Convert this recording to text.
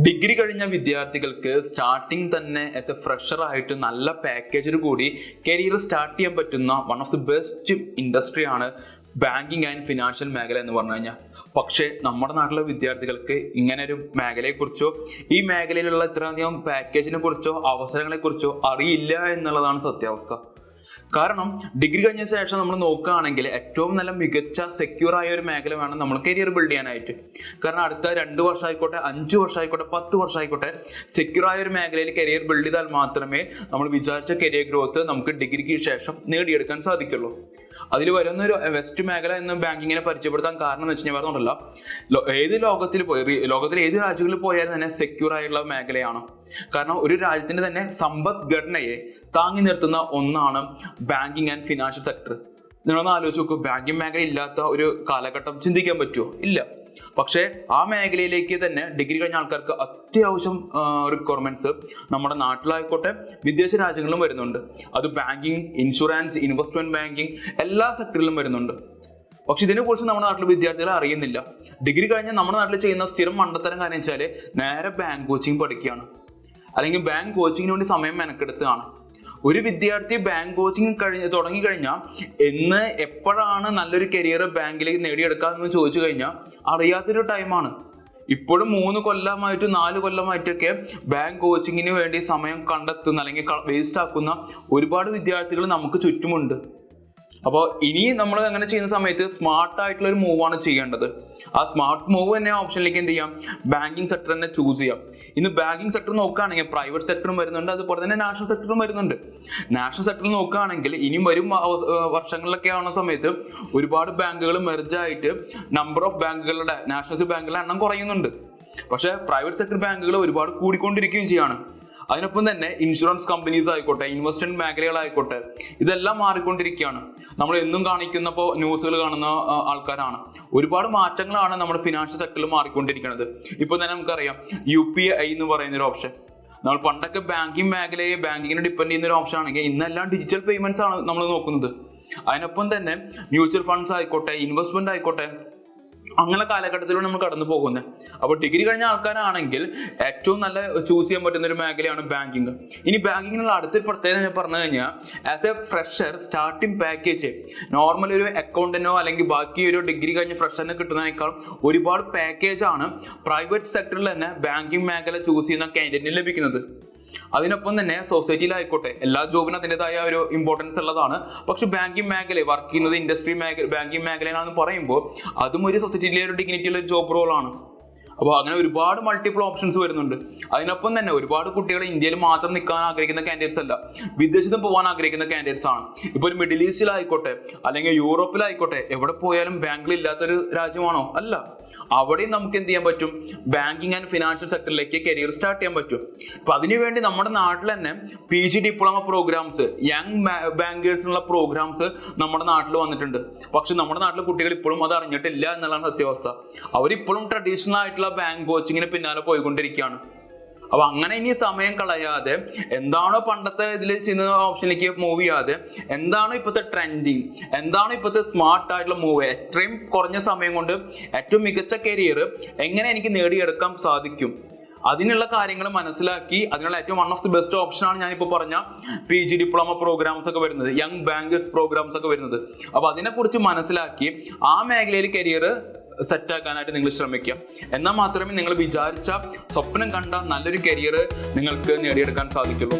Degree കഴിഞ്ഞ വിദ്യാർത്ഥികൾക്ക് starting തന്നെ ആസ് എ ഫ്രഷർ ആയിട്ട് നല്ല പാക്കേജിൽ കൂടി കരിയർ സ്റ്റാർട്ട് ചെയ്യാൻ പറ്റുന്ന വൺ ഓഫ് ദി ബെസ്റ്റ് ഇൻഡസ്ട്രിയാണ് ബാങ്കിങ് ആൻഡ് ഫിനാൻഷ്യൽ മേഖല എന്ന് പറഞ്ഞു കഴിഞ്ഞാൽ. പക്ഷേ നമ്മുടെ നാട്ടിലെ വിദ്യാർത്ഥികൾക്ക് ഇങ്ങനെ ഒരു മേഖലയെക്കുറിച്ചോ ഈ മേഖലയിലുള്ള ഇത്രയധികം പാക്കേജിനെ കുറിച്ചോ അവസരങ്ങളെ കുറിച്ചോ അറിയില്ല എന്നുള്ളതാണ് സത്യാവസ്ഥ. കാരണം ഡിഗ്രി കഴിഞ്ഞ ശേഷം നമ്മൾ നോക്കുകയാണെങ്കിൽ ഏറ്റവും നല്ല മികച്ച സെക്യൂർ ആയ ഒരു മേഖല വേണം നമ്മൾ കരിയർ ബിൽഡ് ചെയ്യാനായിട്ട്. കാരണം അടുത്ത 2 വർഷം ആയിക്കോട്ടെ, 5 വർഷം ആയിക്കോട്ടെ, 10 വർഷം ആയിക്കോട്ടെ, സെക്യൂർ ആയ ഒരു മേഖലയിൽ കരിയർ ബിൽഡ് ചെയ്താൽ മാത്രമേ നമ്മൾ വിചാരിച്ച കരിയർ ഗ്രോത്ത് നമുക്ക് ഡിഗ്രിക്ക് ശേഷം നേടിയെടുക്കാൻ സാധിക്കുള്ളൂ. അതിൽ വരുന്നൊരു വെസ്റ്റ് മേഖല എന്ന് ബാങ്കിങ്ങിനെ പരിചയപ്പെടുത്താൻ കാരണം എന്ന് വെച്ച് കഴിഞ്ഞാൽ പറഞ്ഞില്ല, ഏത് ലോകത്തിലെ ഏത് രാജ്യങ്ങളിൽ പോയാലും തന്നെ സെക്യൂർ ആയിട്ടുള്ള മേഖലയാണ്. കാരണം ഒരു രാജ്യത്തിന്റെ തന്നെ സമ്പദ്ഘടനയെ താങ്ങി നിർത്തുന്ന ഒന്നാണ് ബാങ്കിങ് ആൻഡ് ഫിനാൻഷ്യൽ സെക്ടർ. നിങ്ങളൊന്ന് ആലോചിച്ച് നോക്കൂ, ബാങ്കിങ് മേഖല ഇല്ലാത്ത ഒരു കാലഘട്ടം ചിന്തിക്കാൻ പറ്റുമോ? ഇല്ല. പക്ഷേ ആ മേഖലയിലേക്ക് തന്നെ ഡിഗ്രി കഴിഞ്ഞ ആൾക്കാർക്ക് അത്യാവശ്യം റിക്വയർമെന്റ്സ് നമ്മുടെ നാട്ടിലായിക്കോട്ടെ വിദേശ രാജ്യങ്ങളിലും വരുന്നുണ്ട്. അത് ബാങ്കിങ്, ഇൻഷുറൻസ്, ഇൻവെസ്റ്റ്മെന്റ് ബാങ്കിങ് എല്ലാ സെക്ടറിലും വരുന്നുണ്ട്. പക്ഷെ ഇതിനെക്കുറിച്ച് നമ്മുടെ നാട്ടിലെ വിദ്യാർത്ഥികൾ അറിയുന്നില്ല. ഡിഗ്രി കഴിഞ്ഞാൽ നമ്മുടെ നാട്ടിൽ ചെയ്യുന്ന സ്ഥിരം മണ്ടത്തരം കാര്യം വെച്ചാൽ നേരെ ബാങ്ക് കോച്ചിങ് പഠിക്കുകയാണ്, അല്ലെങ്കിൽ ബാങ്ക് കോച്ചിങ്ങിന് വേണ്ടി സമയം മെനക്കെടുത്തുകയാണ്. ഒരു വിദ്യാർത്ഥി ബാങ്ക് കോച്ചിങ് തുടങ്ങിക്കഴിഞ്ഞാൽ എപ്പോഴാണ് നല്ലൊരു കരിയർ ബാങ്കിലേക്ക് നേടിയെടുക്കാമെന്ന് ചോദിച്ചു കഴിഞ്ഞാൽ അറിയാത്തൊരു ടൈമാണ്. ഇപ്പോഴും 3 കൊല്ലമായിട്ടും 4 കൊല്ലമായിട്ടൊക്കെ ബാങ്ക് കോച്ചിങ്ങിന് വേണ്ടി സമയം കണ്ടെത്തുന്ന അല്ലെങ്കിൽ വേസ്റ്റ് ആക്കുന്ന ഒരുപാട് വിദ്യാർത്ഥികൾ നമുക്ക് ചുറ്റുമുണ്ട്. അപ്പോൾ ഇനി നമ്മൾ അങ്ങനെ ചെയ്യുന്ന സമയത്ത് സ്മാർട്ട് ആയിട്ടുള്ള ഒരു മൂവാണ് ചെയ്യേണ്ടത്. ആ സ്മാർട്ട് മൂവ് തന്നെ ഓപ്ഷനിലേക്ക് എന്ത് ചെയ്യാം, ബാങ്കിങ് സെക്ടർ തന്നെ ചൂസ് ചെയ്യാം. ഇന്ന് ബാങ്കിങ് സെക്ടർ നോക്കുകയാണെങ്കിൽ പ്രൈവറ്റ് സെക്ടറും വരുന്നുണ്ട്, അതുപോലെ തന്നെ നാഷണൽ സെക്ടറും വരുന്നുണ്ട്. നാഷണൽ സെക്ടറിൽ നോക്കുകയാണെങ്കിൽ ഇനി വരും വർഷങ്ങളിലൊക്കെ ആവുന്ന സമയത്ത് ഒരുപാട് ബാങ്കുകൾ മെർജായിട്ട് നമ്പർ ഓഫ് ബാങ്കുകളുടെ നാഷണൽ ബാങ്കുകളുടെ എണ്ണം കുറയുന്നുണ്ട്. പക്ഷേ പ്രൈവറ്റ് സെക്ടർ ബാങ്കുകൾ ഒരുപാട് കൂടിക്കൊണ്ടിരിക്കുകയും ചെയ്യാണ്. അതിനൊപ്പം തന്നെ ഇൻഷുറൻസ് കമ്പനീസ് ആയിക്കോട്ടെ, ഇൻവെസ്റ്റ്മെന്റ് മേഖലകളായിക്കോട്ടെ, ഇതെല്ലാം മാറിക്കൊണ്ടിരിക്കുകയാണ്. നമ്മൾ എന്നും കാണിക്കുന്നപ്പോൾ ന്യൂസുകൾ കാണുന്ന ആൾക്കാരാണ്. ഒരുപാട് മാറ്റങ്ങളാണ് നമ്മുടെ ഫിനാൻഷ്യൽ സെക്ടറിൽ മാറിക്കൊണ്ടിരിക്കുന്നത്. ഇപ്പോൾ തന്നെ നമുക്കറിയാം UPI എന്ന് പറയുന്ന ഒരു ഓപ്ഷൻ. നമ്മൾ പണ്ടൊക്കെ ബാങ്കിങ് മേഖലയെ ബാങ്കിങ്ങിനെ ഡിപ്പെൻഡ് ചെയ്യുന്ന ഒരു ഓപ്ഷൻ ആണെങ്കിൽ ഇന്നെല്ലാം ഡിജിറ്റൽ പേയ്മെന്റ്സ് ആണ് നമ്മൾ നോക്കുന്നത്. അതിനൊപ്പം തന്നെ മ്യൂച്വൽ ഫണ്ട്സ് ആയിക്കോട്ടെ, ഇൻവെസ്റ്റ്മെന്റ് ആയിക്കോട്ടെ, അങ്ങനെ കാലഘട്ടത്തിലൂടെ നമ്മൾ കടന്നു പോകുന്നത്. അപ്പോൾ ഡിഗ്രി കഴിഞ്ഞ ആൾക്കാരാണെങ്കിൽ ഏറ്റവും നല്ല ചൂസ് ചെയ്യാൻ പറ്റുന്ന ഒരു മേഖലയാണ് ബാങ്കിങ്. ഇനി ബാങ്കിങ്ങിനുള്ള അടുത്തൊരു പ്രത്യേകത പറഞ്ഞു കഴിഞ്ഞാൽ as A fresher starting package normal ഒരു അക്കൗണ്ടന്റോ അല്ലെങ്കിൽ ബാക്കി ഒരു ഡിഗ്രി കഴിഞ്ഞ ഫ്രഷറിന് കിട്ടുന്നതിനേക്കാൾ ഒരുപാട് പാക്കേജാണ് പ്രൈവറ്റ് സെക്ടറിൽ തന്നെ ബാങ്കിങ് മേഖല ചൂസ് ചെയ്യുന്ന കാൻഡിഡേറ്റിന് ലഭിക്കുന്നത്. അതിനൊപ്പം തന്നെ സൊസൈറ്റിയിലായിക്കോട്ടെ എല്ലാ ജോബിനും അതിൻ്റെതായ ഒരു ഇമ്പോർട്ടൻസ് ഉള്ളതാണ്. പക്ഷെ ബാങ്കിങ് മേഖല വർക്ക് ചെയ്യുന്നത് ഇൻഡസ്ട്രി മേഖല ബാങ്കിങ് മേഖലയിലാണെന്ന് പറയുമ്പോൾ അതും ഒരു സൊസൈറ്റിയിലെ ഒരു ഡിഗ്നിറ്റിയുള്ള ജോബ് റോളാണ്. അപ്പോൾ അങ്ങനെ ഒരുപാട് മൾട്ടിപ്പിൾ ഓപ്ഷൻസ് വരുന്നുണ്ട്. അതിനൊപ്പം തന്നെ ഒരുപാട് കുട്ടികൾ ഇന്ത്യയിൽ മാത്രം നിൽക്കാൻ ആഗ്രഹിക്കുന്ന കാൻഡിഡേറ്റ്സ് അല്ല, വിദേശത്തും പോകാൻ ആഗ്രഹിക്കുന്ന കാൻഡിഡേറ്റ്സ് ആണ്. ഇപ്പോൾ ഒരു മിഡിൽ ഈസ്റ്റിലായിക്കോട്ടെ അല്ലെങ്കിൽ യൂറോപ്പിലായിക്കോട്ടെ, എവിടെ പോയാലും ബാങ്കിൽ ഇല്ലാത്തൊരു രാജ്യമാണോ? അല്ല. അവിടെയും നമുക്ക് എന്ത് ചെയ്യാൻ പറ്റും, ബാങ്കിങ് ആൻഡ് ഫിനാൻഷ്യൽ സെക്ടറിലേക്ക് കരിയർ സ്റ്റാർട്ട് ചെയ്യാൻ പറ്റും. അപ്പൊ അതിനുവേണ്ടി നമ്മുടെ നാട്ടിൽ തന്നെ PG ഡിപ്ലോമ പ്രോഗ്രാംസ്, യങ് ബാങ്കേഴ്സിനുള്ള പ്രോഗ്രാംസ് നമ്മുടെ നാട്ടിൽ വന്നിട്ടുണ്ട്. പക്ഷെ നമ്മുടെ നാട്ടിലെ കുട്ടികൾ ഇപ്പോഴും അത് അറിഞ്ഞിട്ടില്ല എന്നുള്ളതാണ് സത്യാവസ്ഥ. അവരിപ്പോഴും ട്രഡീഷണൽ ആയിട്ടുള്ള ബാങ്ക് കോച്ചിങ്ങിന് പിന്നാലെ പോയിക്കൊണ്ടിരിക്കുകയാണ്. അപ്പൊ അങ്ങനെ ഇനി സമയം കളയാതെ എന്താണോ പണ്ടത്തെ ഇതിൽ ചെയ്യുന്ന ഓപ്ഷനിലേക്ക് മൂവ് ചെയ്യാതെ എന്താണോ ഇപ്പോഴത്തെ ട്രെൻഡിങ്, എന്താണോ ഇപ്പോഴത്തെ സ്മാർട്ട് ആയിട്ടുള്ള മൂവ്, എത്രയും കുറഞ്ഞ സമയം കൊണ്ട് ഏറ്റവും മികച്ച കരിയർ എങ്ങനെ എനിക്ക് നേടിയെടുക്കാൻ സാധിക്കും, അതിനുള്ള കാര്യങ്ങൾ മനസ്സിലാക്കി അതിനുള്ള ഏറ്റവും വൺ ഓഫ് ദി ബെസ്റ്റ് ഓപ്ഷനാണ് ഞാനിപ്പോൾ പറഞ്ഞ PG ഡിപ്ലോമ പ്രോഗ്രാംസ് ഒക്കെ വരുന്നത്, യങ് ബാങ്കേഴ്സ് പ്രോഗ്രാംസ് ഒക്കെ വരുന്നത്. അപ്പൊ അതിനെക്കുറിച്ച് മനസ്സിലാക്കി ആ മേഖലയിൽ കരിയർ സെറ്റാക്കാനായിട്ട് നിങ്ങൾ ശ്രമിക്കുക. എന്നാൽ മാത്രമേ നിങ്ങൾ വിചാരിച്ച സ്വപ്നം കണ്ട നല്ലൊരു കരിയർ നിങ്ങൾക്ക് നേടിയെടുക്കാൻ സാധിക്കുള്ളൂ.